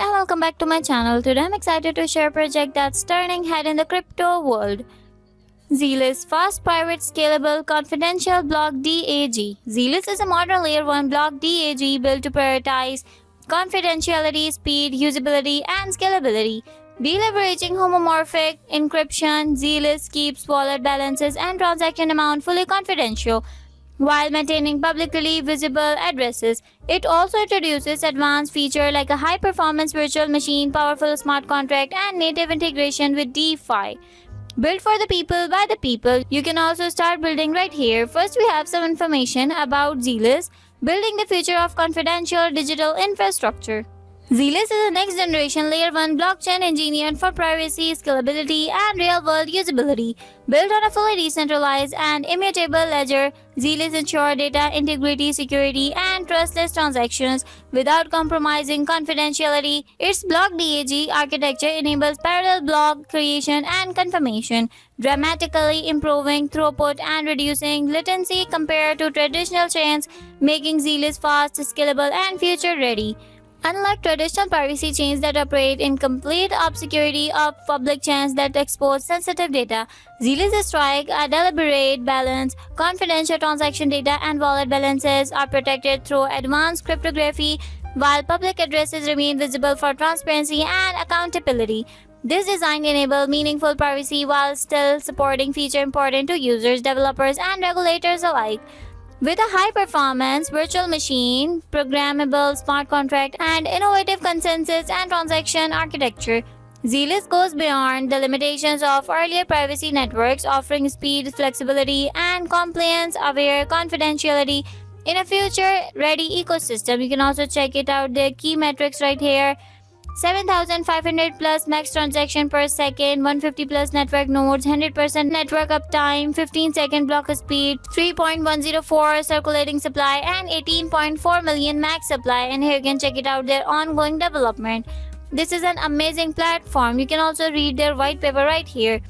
and welcome back to my channel. Today I'm excited to share a project that's turning head in the crypto world. Zealous Fast Private Scalable Confidential Block DAG. Zealous is a modern layer 1 block DAG built to prioritize confidentiality, speed, usability, and scalability. Leveraging homomorphic encryption, Zealous keeps wallet balances and transaction amount fully confidential while maintaining publicly visible addresses. It also introduces advanced features like a high-performance virtual machine, powerful smart contract, and native integration with DeFi. Built for the people by the people. You can also start building right here. First, we have some information about Zealous, building the future of confidential digital infrastructure. Zealous is a next-generation Layer 1 blockchain engineered for privacy, scalability, and real-world usability. Built on a fully decentralized and immutable ledger, Zealous ensures data integrity, security, and trustless transactions without compromising confidentiality. Its block DAG architecture enables parallel block creation and confirmation, dramatically improving throughput and reducing latency compared to traditional chains, making Zealous fast, scalable, and future-ready. Unlike traditional privacy chains that operate in complete obscurity of public chains that expose sensitive data, Zealous strikes a deliberate balance. Confidential transaction data and wallet balances are protected through advanced cryptography, while public addresses remain visible for transparency and accountability. This design enables meaningful privacy while still supporting features important to users, developers, and regulators alike. With a high-performance virtual machine, programmable smart contract, and innovative consensus and transaction architecture, Zealous goes beyond the limitations of earlier privacy networks, offering speed, flexibility, and compliance-aware confidentiality in a future-ready ecosystem. You can also check it out, the key metrics right here. 7,500 plus max transaction per second, 150 plus network nodes, 100% network uptime, 15-second block speed, 3.104 circulating supply, and 18.4 million max supply. And here you can check it out, their ongoing development. This is an amazing platform. You can also read their white paper right here.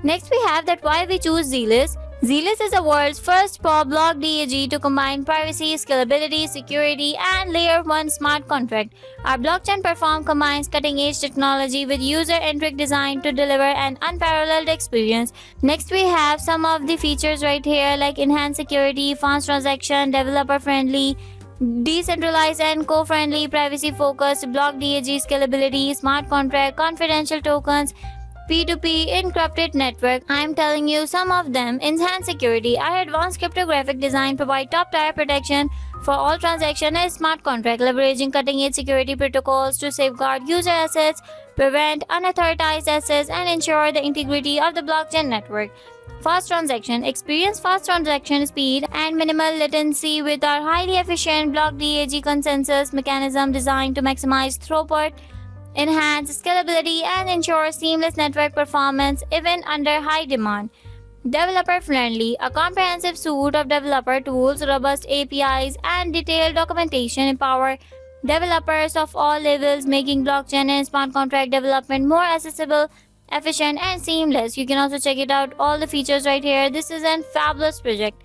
Next, we have that why we choose Zealous. Zealous is the world's first POP block DAG to combine privacy, scalability, security, and Layer 1 smart contract. Our blockchain platform combines cutting-edge technology with user-centric design to deliver an unparalleled experience. Next, we have some of the features right here like enhanced security, fast transaction, developer-friendly, decentralized and co-friendly, privacy-focused block DAG scalability, smart contract, confidential tokens, P2P encrypted network. I am telling you some of them. Enhanced security. Our advanced cryptographic design provide top-tier protection for all transactions and smart contract, leveraging cutting-edge security protocols to safeguard user assets, prevent unauthorized access, and ensure the integrity of the blockchain network. Fast transaction. Experience fast transaction speed and minimal latency with our highly efficient block DAG consensus mechanism designed to maximize throughput, enhance scalability, and ensure seamless network performance even under high demand. Developer-friendly, a comprehensive suite of developer tools, robust APIs, and detailed documentation empower developers of all levels, making blockchain and smart contract development more accessible, efficient, and seamless. You can also check it out, all the features right here. This is a fabulous project.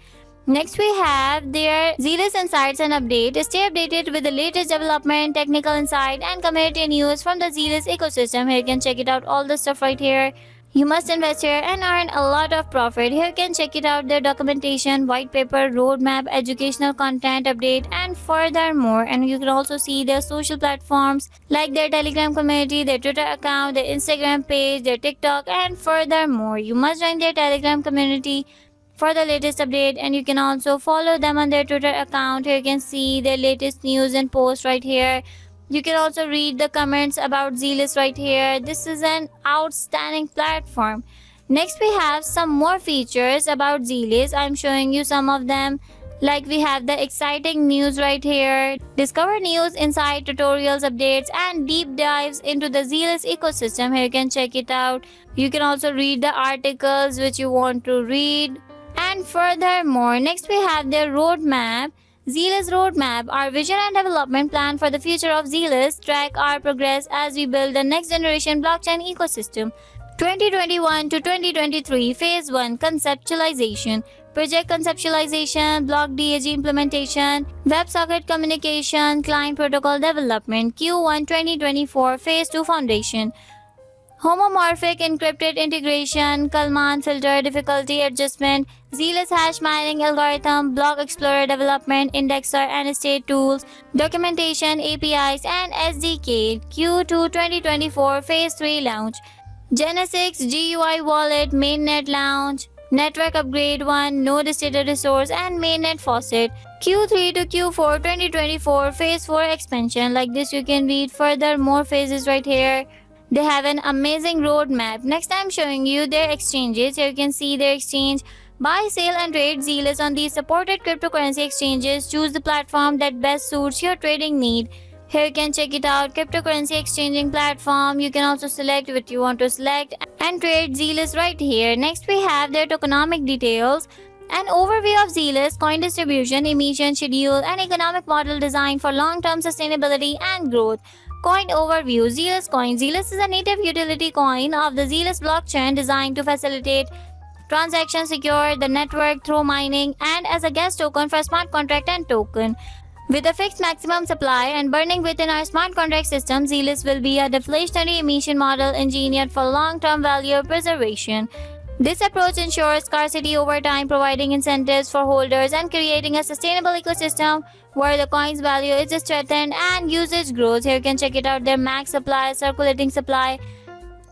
Next, we have their Zealous Insights and Update. Stay updated with the latest development, technical insight, and community news from the Zealous ecosystem. Here you can check it out, all the stuff right here. You must invest here and earn a lot of profit. Here you can check it out, their documentation, white paper, roadmap, educational content update, and furthermore. And you can also see their social platforms like their Telegram community, their Twitter account, their Instagram page, their TikTok, and furthermore. You must join their Telegram community for the latest update, and you can also follow them on their Twitter account. Here you can see their latest news and posts right here. You can also read the comments about Zealous right here. This is an outstanding platform. Next, we have some more features about Zealous. I'm showing you some of them. Like we have the exciting news right here. Discover news, insight, tutorials, updates, and deep dives into the Zealous ecosystem. Here you can check it out. You can also read the articles which you want to read. And furthermore, next we have their roadmap. Zealous roadmap, our vision and development plan for the future of Zealous. Track our progress as we build the next generation blockchain ecosystem. 2021 to 2023 Phase 1 Conceptualization. project conceptualization, block DAG implementation, WebSocket communication, client protocol development, Q1 2024 Phase 2 Foundation. Homomorphic encrypted integration, Kalman filter difficulty adjustment, Zealous hash mining algorithm, block explorer development, indexer and state tools, documentation, APIs, and SDK. Q2 2024 Phase 3 launch. Genesix GUI wallet, mainnet launch, network upgrade 1, node stated resource, and mainnet faucet. Q3 to Q4 2024 Phase 4 expansion. Like this, you can read further more phases right here. They have an amazing roadmap. Next, I'm showing you their exchanges. Here you can see their exchange. Buy, sell, and trade Zealous on these supported cryptocurrency exchanges. Choose the platform that best suits your trading need. Here you can check it out. Cryptocurrency exchanging platform. You can also select what you want to select and trade Zealous right here. Next, we have their tokenomic details. An overview of Zealous, coin distribution, emission schedule, and economic model designed for long-term sustainability and growth. Coin overview. Zealous coin. Zealous is a native utility coin of the Zealous blockchain designed to facilitate transactions, secure the network through mining, and as a gas token for smart contract and token. With a fixed maximum supply and burning within our smart contract system, Zealous will be a deflationary emission model engineered for long-term value preservation. This approach ensures scarcity over time, providing incentives for holders and creating a sustainable ecosystem where the coin's value is strengthened and usage grows. Here you can check it out, their max supply, circulating supply,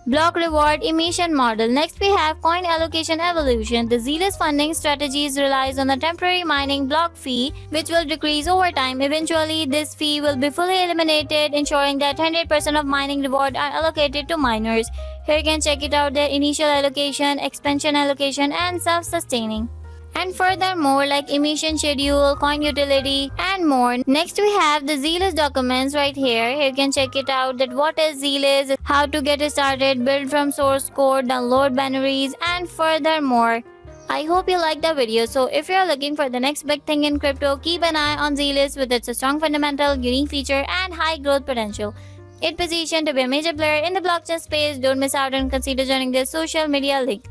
block reward, emission model. Next, we have coin allocation evolution. The Zealous funding strategies relies on a temporary mining block fee, which will decrease over time. Eventually, this fee will be fully eliminated, ensuring that 100% of mining reward are allocated to miners. Here you can check it out, their initial allocation, expansion allocation, and self-sustaining. And furthermore, like emission schedule, coin utility, and more. Next, we have the Zealous documents right here. Here you can check it out, that what is Zealous, how to get it started, build from source code, download binaries, and furthermore. I hope you liked the video. So if you're looking for the next big thing in crypto, keep an eye on Zealous with its strong fundamental, unique feature, and high growth potential. It positioned to be a major player in the blockchain space. Don't miss out and consider joining their social media link.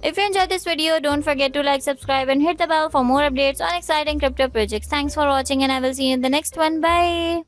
If you enjoyed this video, don't forget to like, subscribe, and hit the bell for more updates on exciting crypto projects. Thanks for watching, and I will see you in the next one. Bye.